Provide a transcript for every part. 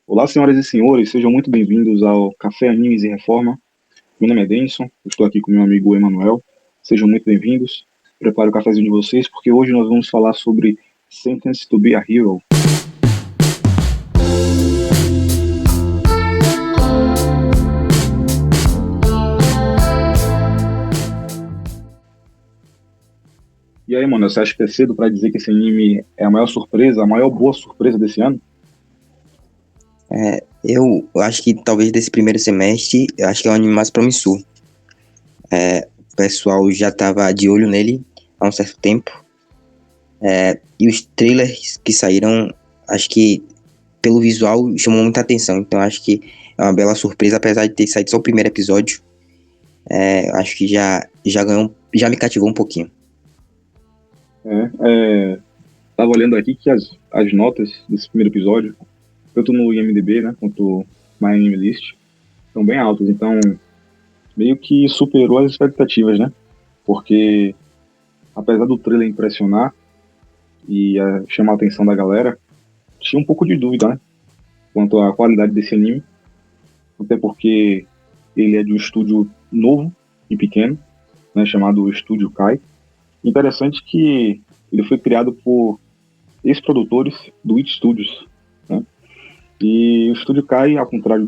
Olá, senhoras e senhores, sejam muito bem-vindos ao Café Animes e Reforma. Meu nome é Denison, eu estou aqui com meu amigo Emanuel. Sejam muito bem-vindos. Prepare o cafezinho de vocês, porque hoje nós vamos falar sobre Sentence to be a Hero. E aí, mano, você acha que é cedo para dizer que esse anime é a maior surpresa, a maior boa surpresa desse ano? Eu acho que talvez desse primeiro semestre, eu acho que é o anime mais promissor. O pessoal já estava de olho nele há um certo tempo. E os trailers que saíram, acho que pelo visual chamou muita atenção. Então acho que é uma bela surpresa, apesar de ter saído só o primeiro episódio. Acho que já ganhou, já me cativou um pouquinho. Tava olhando aqui que as notas desse primeiro episódio, tanto no IMDb, né, quanto na Anime List, são bem altas. Então, meio que superou as expectativas, né? Porque, apesar do trailer impressionar e chamar a atenção da galera, tinha um pouco de dúvida, né? Quanto à qualidade desse anime. Até porque ele é de um estúdio novo e pequeno, né? Chamado Estúdio Kai. Interessante que ele foi criado por ex-produtores do Wit Studios, né? E o Estúdio Kai, ao contrário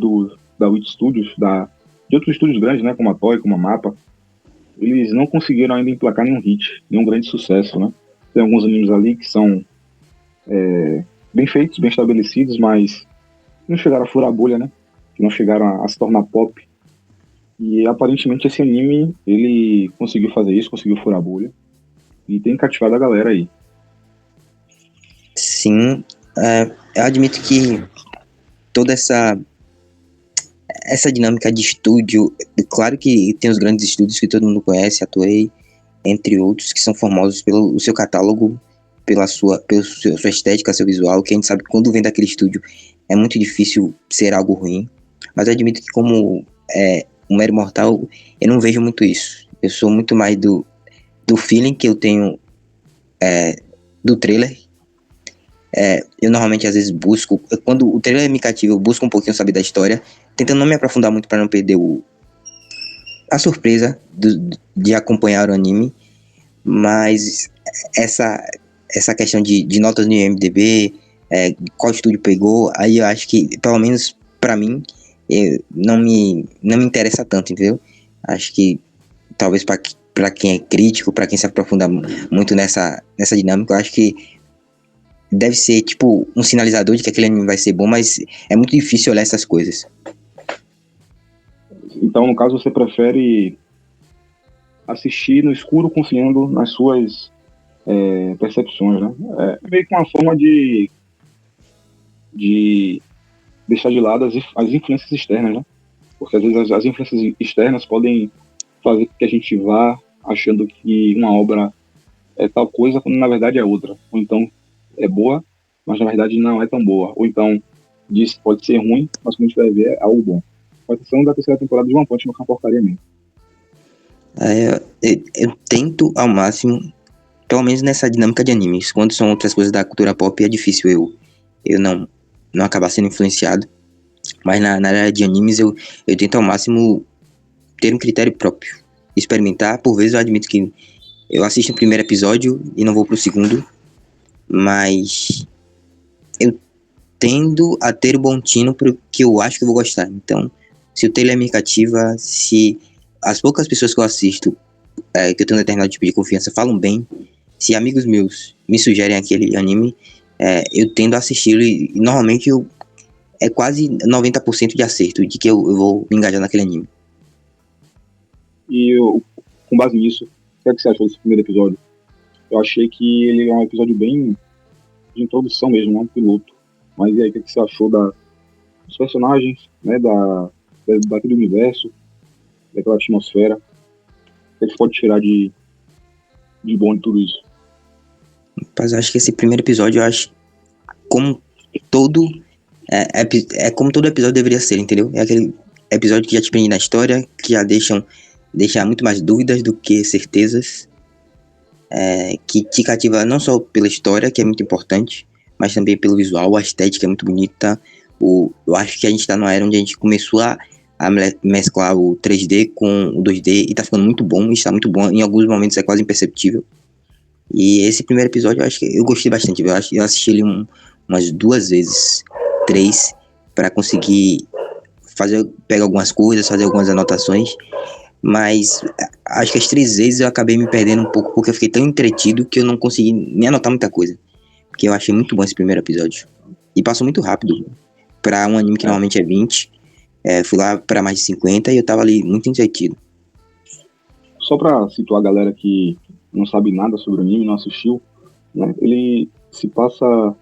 da Wit Studios, de outros estúdios grandes, né? Como a Toei, como a Mappa, eles não conseguiram ainda emplacar nenhum hit, nenhum grande sucesso, né? Tem alguns animes ali que são bem feitos, bem estabelecidos, mas não chegaram a furar a bolha, né? Que não chegaram a se tornar pop. E aparentemente esse anime, ele conseguiu fazer isso, conseguiu furar a bolha. E tem cativado a galera aí. Sim, eu admito que toda essa dinâmica de estúdio, claro que tem os grandes estúdios que todo mundo conhece, a Toei, entre outros, que são famosos pelo seu catálogo, pela sua estética, seu visual, que a gente sabe que quando vem daquele estúdio é muito difícil ser algo ruim. Mas eu admito que como um mero mortal, eu não vejo muito isso. Eu sou muito mais do feeling que eu tenho do trailer. Eu normalmente às vezes busco, quando o trailer me cativa, eu busco um pouquinho saber da história, tentando não me aprofundar muito para não perder a surpresa de acompanhar o anime, mas essa questão de notas no IMDb, qual estúdio pegou, aí eu acho que, pelo menos para mim, não me interessa tanto, entendeu? Acho que talvez para quem é crítico, para quem se aprofunda muito nessa dinâmica, eu acho que deve ser tipo um sinalizador de que aquele anime vai ser bom, mas é muito difícil olhar essas coisas. Então, no caso, você prefere assistir no escuro confiando nas suas percepções, né? É meio que uma forma de deixar de lado as influências externas, né? Porque às vezes as influências externas podem fazer com que a gente vá achando que uma obra é tal coisa quando na verdade é outra. Ou então é boa, mas na verdade não é tão boa. Ou então diz que pode ser ruim, mas quando a gente vai ver é algo bom. Com exceção da terceira temporada de One Punch Man, que é uma porcaria mesmo. Eu tento ao máximo, pelo menos nessa dinâmica de animes, quando são outras coisas da cultura pop é difícil eu não acabar sendo influenciado, mas na área de animes eu tento ao máximo ter um critério próprio, experimentar. Por vezes eu admito que eu assisto o primeiro episódio e não vou pro segundo, mas eu tendo a ter o bom tino pro que eu acho que eu vou gostar. Então, se o trailer me cativa, se as poucas pessoas que eu assisto, que eu tenho um determinado tipo de confiança, falam bem, se amigos meus me sugerem aquele anime, eu tendo a assisti-lo e normalmente é quase 90% de acerto de que eu vou me engajar naquele anime. E com base nisso, o que é que você achou desse primeiro episódio? Eu achei que ele é um episódio bem de introdução mesmo, não um piloto. Mas e aí, o que é que você achou dos personagens, né, daquele universo, daquela atmosfera? O que é que você pode tirar de bom de tudo isso? Mas eu acho que esse primeiro episódio, eu acho como todo como todo episódio deveria ser, entendeu? É aquele episódio que já te prende na história, que já deixa muito mais dúvidas do que certezas, que te cativa não só pela história, que é muito importante, mas também pelo visual, a estética é muito bonita, Eu acho que a gente tá numa era onde a gente começou a mesclar o 3D com o 2D e tá ficando muito bom, está muito bom. Em alguns momentos é quase imperceptível. E esse primeiro episódio eu acho que eu gostei bastante. Eu assisti ele umas 2 vezes, 3, para conseguir pegar algumas coisas, fazer algumas anotações. Mas acho que as 3 vezes eu acabei me perdendo um pouco porque eu fiquei tão entretido que eu não consegui nem anotar muita coisa. Porque eu achei muito bom esse primeiro episódio. E passou muito rápido. Pra um anime que normalmente é 20, fui lá pra mais de 50 e eu tava ali muito entretido. Só pra situar a galera que não sabe nada sobre o anime, não assistiu, né? Ele se passa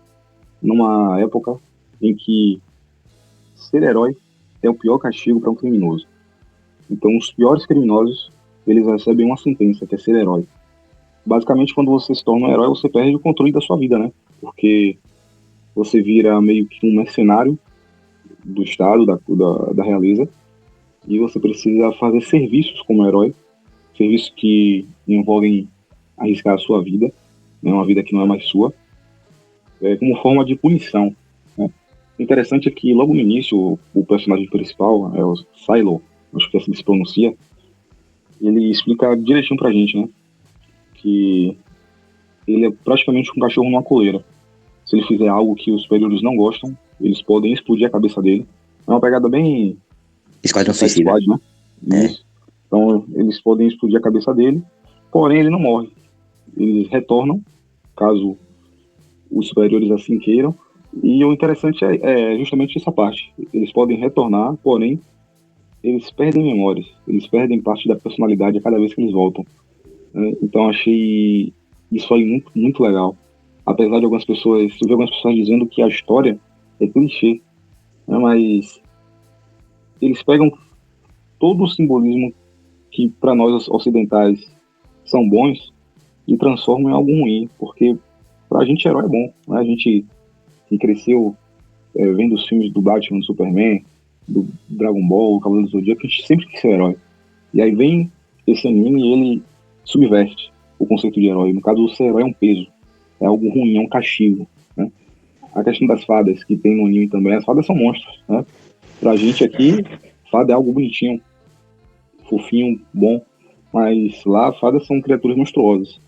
numa época em que ser herói é o pior castigo para um criminoso. Então, os piores criminosos, eles recebem uma sentença, que é ser herói. Basicamente, quando você se torna um herói, você perde o controle da sua vida, né? Porque você vira meio que um mercenário do Estado, da realeza, e você precisa fazer serviços como herói, serviços que envolvem arriscar a sua vida, né? Uma vida que não é mais sua, como forma de punição, né? O interessante é que, logo no início, o personagem principal, é o Silo, acho que assim se pronuncia, ele explica direitinho pra gente, né? Que ele é praticamente um cachorro numa coleira. Se ele fizer algo que os superiores não gostam, eles podem explodir a cabeça dele. É uma pegada bem... Esquadrão Suicida. Squad, né? Isso. Então, eles podem explodir a cabeça dele, porém ele não morre. Eles retornam, caso os superiores assim queiram. E o interessante é justamente essa parte. Eles podem retornar, porém eles perdem memórias, eles perdem parte da personalidade a cada vez que eles voltam. Então achei isso aí muito, muito legal. Apesar de algumas pessoas, eu vi algumas pessoas dizendo que a história é clichê, né? Mas eles pegam todo o simbolismo que para nós ocidentais são bons e transformam em algo ruim, porque pra gente herói é bom, né? A gente que cresceu vendo os filmes do Batman, do Superman, do Dragon Ball, o Cavaleiro do Zodíaco, a gente sempre quis ser herói. E aí vem esse anime e ele subverte o conceito de herói. No caso, o ser herói é um peso, é algo ruim, é um castigo, né? A questão das fadas, que tem no anime também, as fadas são monstros, né? Pra gente aqui, fada é algo bonitinho, fofinho, bom, mas lá fadas são criaturas monstruosas.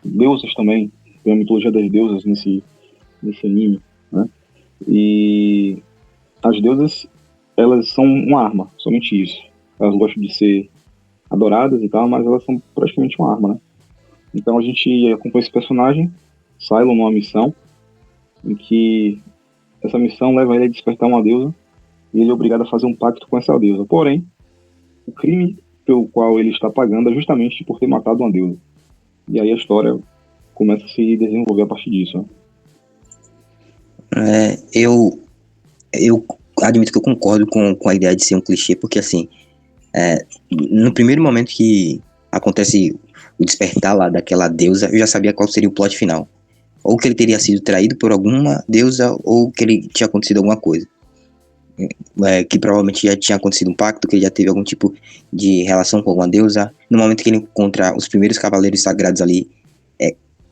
Deusas também, tem a mitologia das deusas nesse anime, né? E as deusas, elas são uma arma, somente isso. Elas gostam de ser adoradas e tal, mas elas são praticamente uma arma, né? Então a gente acompanha esse personagem, Silo, numa missão, em que essa missão leva ele a despertar uma deusa e ele é obrigado a fazer um pacto com essa deusa. Porém, o crime pelo qual ele está pagando é justamente por ter matado uma deusa. E aí a história começa a se desenvolver a partir disso, né? Eu admito que eu concordo com a ideia de ser um clichê, porque assim, no primeiro momento que acontece o despertar lá daquela deusa, eu já sabia qual seria o plot final. Ou que ele teria sido traído por alguma deusa, ou que ele tinha acontecido alguma coisa. Que provavelmente já tinha acontecido um pacto, que ele já teve algum tipo de relação com alguma deusa. No momento que ele encontra os primeiros cavaleiros sagrados ali,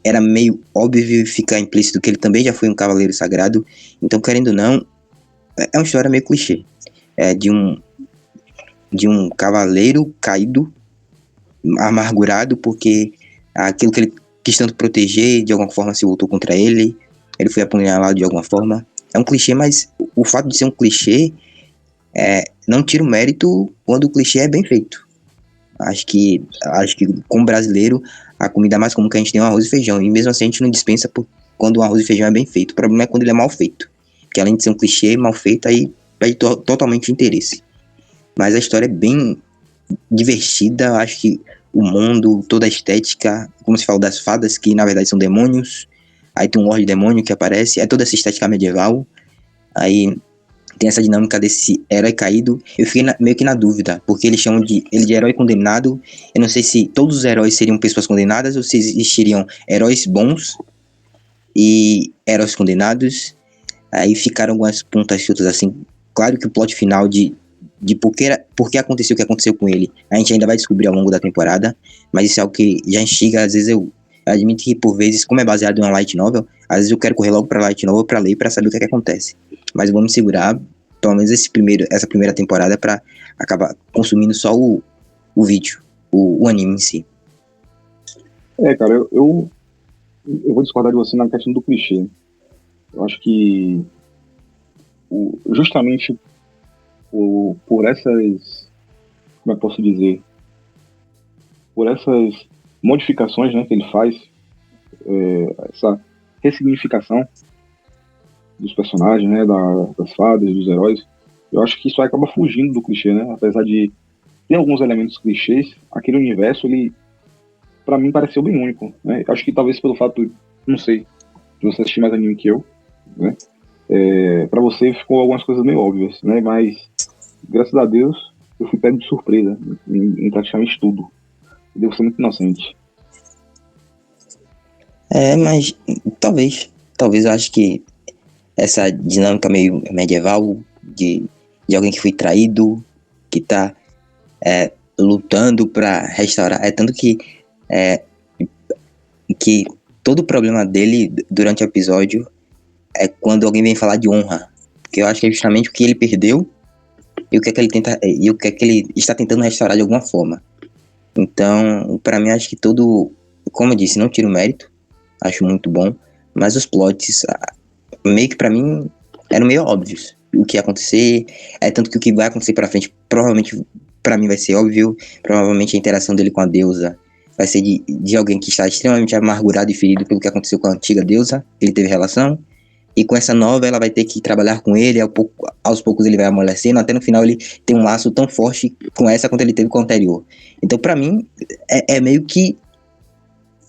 era meio óbvio e fica implícito que ele também já foi um cavaleiro sagrado. Então, querendo ou não, é uma história meio clichê. De um cavaleiro caído, amargurado, porque aquilo que ele quis tanto proteger, de alguma forma se voltou contra ele. Ele foi apunhalado de alguma forma. É um clichê, mas o fato de ser um clichê não tira o mérito quando o clichê é bem feito. Acho que como brasileiro, a comida mais comum que a gente tem é o arroz e feijão. E mesmo assim a gente não dispensa quando o arroz e feijão é bem feito. O problema é quando ele é mal feito. Porque além de ser um clichê mal feito, aí perde totalmente o interesse. Mas a história é bem divertida. Acho que o mundo, toda a estética, como se fala das fadas, que na verdade são demônios. Aí tem um Lorde Demônio que aparece. É toda essa estética medieval. Aí tem essa dinâmica desse herói caído. Eu fiquei meio que na dúvida, porque eles chamam ele de herói condenado. Eu não sei se todos os heróis seriam pessoas condenadas ou se existiriam heróis bons e heróis condenados. Aí ficaram algumas pontas soltas assim. Claro que o plot final de por que aconteceu o que aconteceu com ele, a gente ainda vai descobrir ao longo da temporada, mas isso é algo que já instiga, às vezes eu Eu admito que, por vezes, como é baseado em uma light novel, às vezes eu quero correr logo pra light novel pra ler, pra saber o que é que acontece. Mas eu vou me segurar, pelo menos essa primeira temporada, pra acabar consumindo só o vídeo, o anime em si. Cara, eu vou discordar de você na questão do clichê. Eu acho que justamente por essas, como eu posso dizer, por essas modificações, né, que ele faz, essa ressignificação dos personagens, né, das fadas, dos heróis, eu acho que isso aí acaba fugindo do clichê, né? Apesar de ter alguns elementos clichês, aquele universo, ele, pra mim, pareceu bem único, né? Acho que talvez pelo fato, não sei, de você assistir mais anime que eu, né? Pra você ficou algumas coisas meio óbvias, né? Mas, graças a Deus, eu fui pego de surpresa em praticamente tudo. Devo ser muito inocente. Mas talvez eu acho que essa dinâmica meio medieval de alguém que foi traído, que tá lutando pra restaurar, tanto que todo o problema dele durante o episódio é quando alguém vem falar de honra, porque eu acho que é justamente o que ele perdeu e o que é que ele tenta e o que é que ele está tentando restaurar de alguma forma. Então, pra mim, acho que como eu disse, não tiro mérito, acho muito bom, mas os plots, meio que pra mim, eram meio óbvios o que ia acontecer, tanto que o que vai acontecer pra frente, provavelmente, pra mim vai ser óbvio, provavelmente a interação dele com a deusa vai ser de alguém que está extremamente amargurado e ferido pelo que aconteceu com a antiga deusa, ele teve relação, e com essa nova ela vai ter que trabalhar com ele, aos poucos ele vai amolecendo, até no final ele tem um laço tão forte com essa quanto ele teve com a anterior. Então, pra mim, é meio que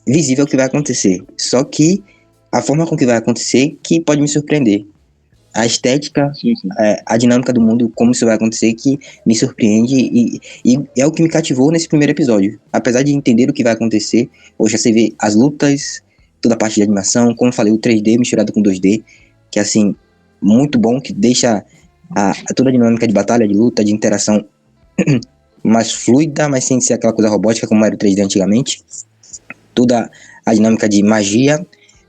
visível o que vai acontecer. Só que a forma com que vai acontecer que pode me surpreender. A estética, Sim, sim. a dinâmica do mundo, como isso vai acontecer, que me surpreende e é o que me cativou nesse primeiro episódio. Apesar de entender o que vai acontecer, hoje você vê as lutas, toda a parte de animação, como eu falei, o 3D misturado com 2D, que é assim, muito bom, que deixa toda a dinâmica de batalha, de luta, de interação mais fluida, mas sem ser aquela coisa robótica como era o 3D antigamente. Toda a dinâmica de magia.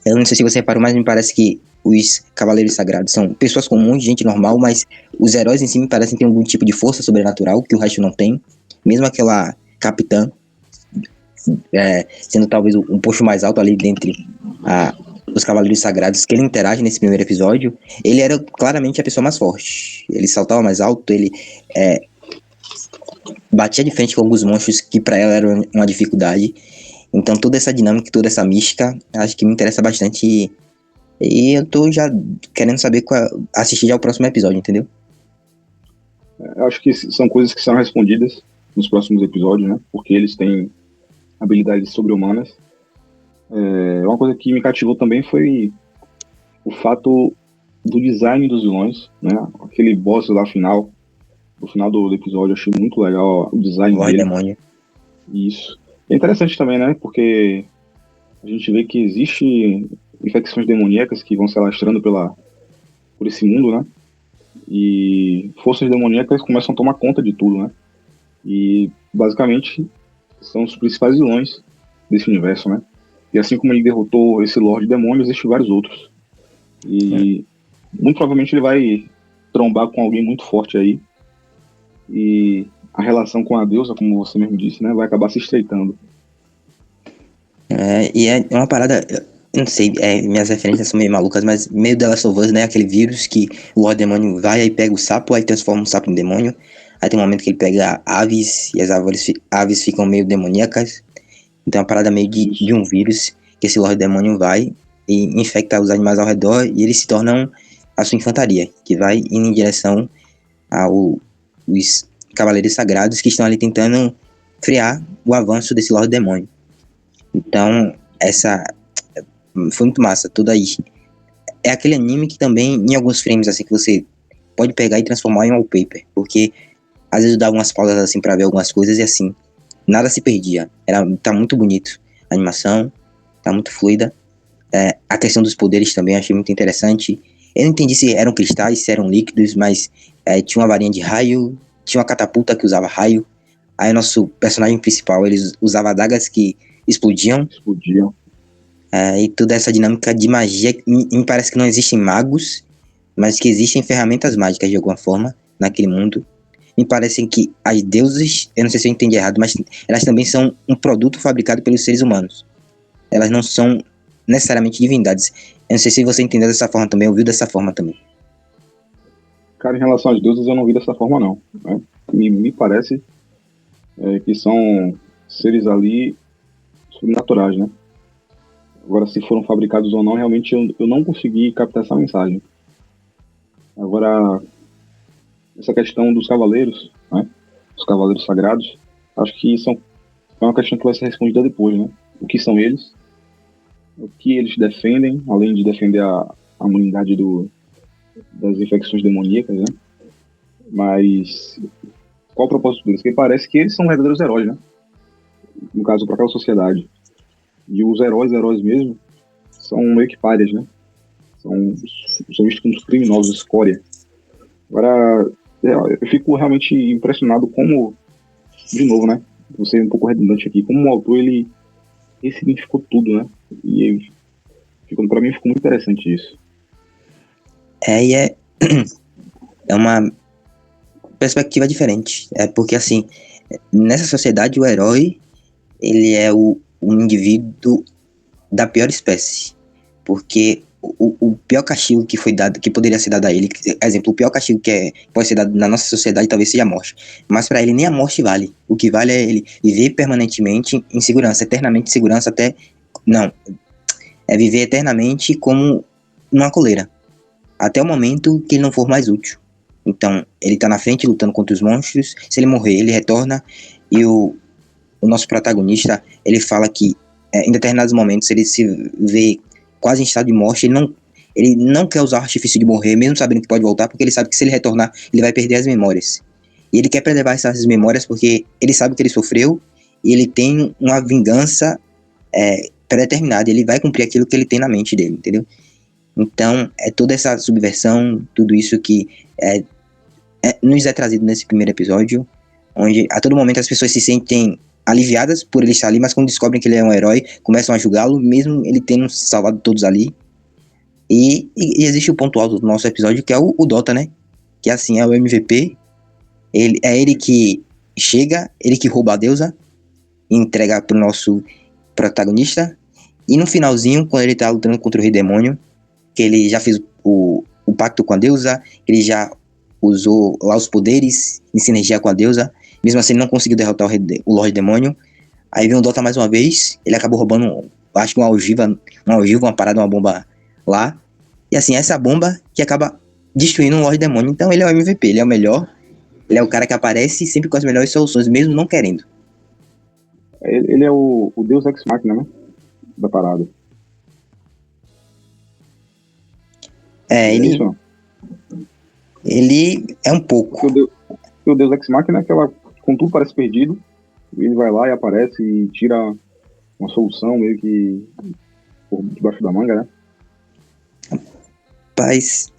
Eu não sei se você reparou, mas me parece que os Cavaleiros Sagrados são pessoas comuns, gente normal, mas os heróis em si me parecem ter algum tipo de força sobrenatural que o resto não tem. Mesmo aquela capitã, sendo talvez um posto mais alto ali dentre os Cavaleiros Sagrados que ele interage nesse primeiro episódio, ele era claramente a pessoa mais forte. Ele saltava mais alto, ele batia de frente com alguns monstros que para ela eram uma dificuldade. Então toda essa dinâmica, toda essa mística, acho que me interessa bastante e eu tô já querendo saber assistir já o próximo episódio, entendeu? Eu acho que são coisas que serão respondidas nos próximos episódios, né? Porque eles têm habilidades sobre-humanas. Uma coisa que me cativou também foi o fato do design dos vilões, né? Aquele boss lá no final do episódio, eu achei muito legal o design Lorde dele. Demônio. Isso. É interessante também, né? Porque a gente vê que existe infecções demoníacas que vão se alastrando por esse mundo, né? E forças demoníacas começam a tomar conta de tudo, né? E basicamente são os principais vilões desse universo, né? E assim como ele derrotou esse Lorde Demônio, existem vários outros. E muito provavelmente ele vai trombar com alguém muito forte aí. E a relação com a deusa, como você mesmo disse, né? Vai acabar se estreitando. E é uma parada, eu não sei, minhas referências são meio malucas, mas meio The Last of Us, né? Aquele vírus que o Lorde Demônio vai e pega o sapo, aí transforma o sapo em demônio. Aí tem um momento que ele pega aves e as aves ficam meio demoníacas. Então é uma parada meio de um vírus que esse Lorde Demônio vai e infecta os animais ao redor e eles se tornam a sua infantaria, que vai indo em direção aos Cavaleiros Sagrados que estão ali tentando frear o avanço desse Lorde Demônio. Então, essa foi muito massa, tudo aí. É aquele anime que também, em alguns frames, assim, que você pode pegar e transformar em wallpaper, porque às vezes eu dava umas pausas assim pra ver algumas coisas e assim, nada se perdia. Tá muito bonito. A animação tá muito fluida. A questão dos poderes também achei muito interessante. Eu não entendi se eram cristais, se eram líquidos, mas tinha uma varinha de raio, tinha uma catapulta que usava raio. Aí o nosso personagem principal, ele usava adagas que explodiam. E toda essa dinâmica de magia, me parece que não existem magos, mas que existem ferramentas mágicas de alguma forma naquele mundo. Me parecem que as deusas, eu não sei se eu entendi errado, mas elas também são um produto fabricado pelos seres humanos. Elas não são necessariamente divindades. Eu não sei se você entendeu dessa forma também, ouviu dessa forma também. Cara, em relação às deusas, eu não vi dessa forma, não. Né? Me parece que são seres ali sobrenaturais, né? Agora, se foram fabricados ou não, realmente eu não consegui captar essa mensagem. Agora, essa questão dos cavaleiros, né? Os cavaleiros sagrados, acho que é uma questão que vai ser respondida depois, né? O que são eles? O que eles defendem, além de defender a imunidade das infecções demoníacas, né? Mas qual o propósito deles? Porque parece que eles são verdadeiros heróis, né? No caso, para aquela sociedade. E os heróis mesmo, são meio que párias, né? São vistos como os criminosos, escória. Agora, eu fico realmente impressionado como, de novo, né? Vou ser um pouco redundante aqui, como o autor, ele ressignificou tudo, né? E para mim ficou muito interessante isso. É uma perspectiva diferente. Porque, assim, nessa sociedade, o herói, ele é um indivíduo da pior espécie. Porque o pior castigo que foi dado, que poderia ser dado a ele, exemplo, o pior castigo que pode ser dado na nossa sociedade talvez seja a morte. Mas para ele nem a morte vale. O que vale é ele viver permanentemente em segurança, eternamente em segurança até... Não, é viver eternamente como uma coleira. Até o momento que ele não for mais útil. Então, ele tá na frente lutando contra os monstros. Se ele morrer, ele retorna. E o nosso protagonista, ele fala que em determinados momentos ele se vê quase em estado de morte. Ele não quer usar o artifício de morrer, mesmo sabendo que pode voltar, porque ele sabe que se ele retornar, ele vai perder as memórias. E ele quer preservar essas memórias porque ele sabe que ele sofreu e ele tem uma vingança pré-determinada. Ele vai cumprir aquilo que ele tem na mente dele, entendeu? Então, toda essa subversão, tudo isso que nos é trazido nesse primeiro episódio, onde a todo momento as pessoas se sentem aliviadas por ele estar ali, mas quando descobrem que ele é um herói, começam a julgá-lo, mesmo ele tendo salvado todos ali. E existe o ponto alto do nosso episódio, que é o Dota, né? Que assim, é o MVP. Ele que chega, ele que rouba a deusa e entrega pro nosso protagonista. E no finalzinho, quando ele tá lutando contra o Rei Demônio, que ele já fez o pacto com a deusa, ele já usou lá os poderes em sinergia com a deusa, mesmo assim ele não conseguiu derrotar o Lorde Demônio. Aí vem o Dota mais uma vez, ele acabou roubando, acho que uma algiva, uma parada, uma bomba lá. E assim, essa bomba que acaba destruindo o Lorde Demônio. Então ele é o MVP, ele é o melhor, ele é o cara que aparece sempre com as melhores soluções, mesmo não querendo. Ele é o Deus Ex Machina, né? Da parada. Ele é um pouco. O Deus Ex Machina é aquela, quando tudo parece perdido, ele vai lá e aparece e tira uma solução meio que por debaixo da manga, né? Rapaz,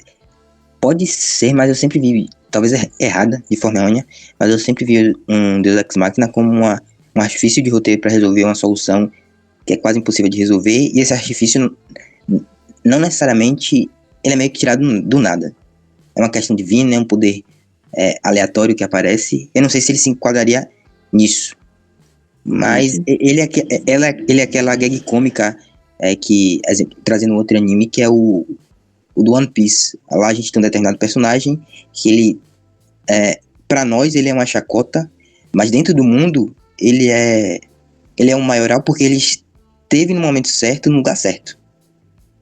pode ser, mas eu sempre vi, talvez errada, de forma errônea, mas eu sempre vi um Deus Ex Machina como um artifício de roteiro para resolver uma solução que é quase impossível de resolver, e esse artifício não necessariamente ele é meio que tirado do nada. É uma questão divina, é um poder aleatório que aparece. Eu não sei se ele se enquadraria nisso, mas ele é aquela gag cômica que, exemplo, trazendo outro anime, que é o do One Piece. Lá a gente tem um determinado personagem que ele, pra nós, ele é uma chacota, mas dentro do mundo, ele é um maioral porque ele esteve no momento certo, no lugar certo.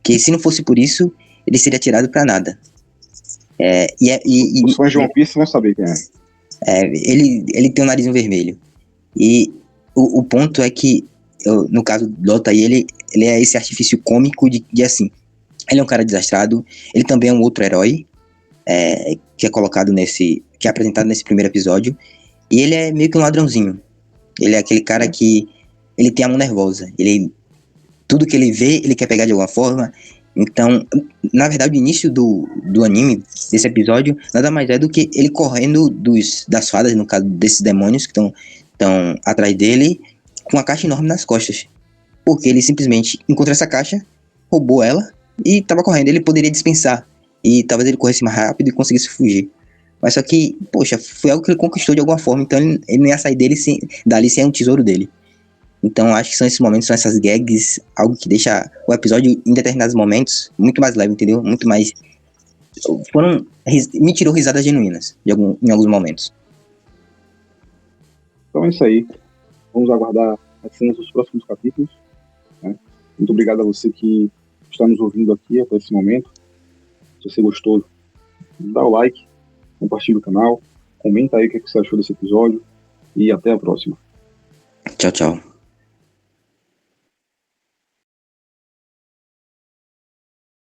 Que se não fosse por isso, ele seria tirado pra nada. Os fãs de One Piece vão saber quem é. Ele tem um narizinho vermelho. E o ponto é que, no caso do Dota, ele é esse artifício cômico de assim, ele é um cara desastrado, ele também é um outro herói, que é colocado que é apresentado nesse primeiro episódio, e ele é meio que um ladrãozinho. Ele é aquele cara que, ele tem a mão nervosa, tudo que ele vê, ele quer pegar de alguma forma. Então, na verdade, o início do anime, desse episódio, nada mais é do que ele correndo das fadas, no caso desses demônios que estão atrás dele, com uma caixa enorme nas costas. porque ele simplesmente encontrou essa caixa, roubou ela e tava correndo. Ele poderia dispensar e talvez ele corresse mais rápido e conseguisse fugir. Mas só que, poxa, foi algo que ele conquistou de alguma forma, então ele não ia sair dali sem um tesouro dele. Então acho que são esses momentos, são essas gags, algo que deixa o episódio em determinados momentos muito mais leve, entendeu? Muito mais... me tirou risadas genuínas em alguns momentos. Então é isso aí. Vamos aguardar as cenas dos próximos capítulos, né? Muito obrigado a você que está nos ouvindo aqui até esse momento. Se você gostou, dá o like, compartilha o canal, comenta aí o que você achou desse episódio e até a próxima. Tchau, tchau.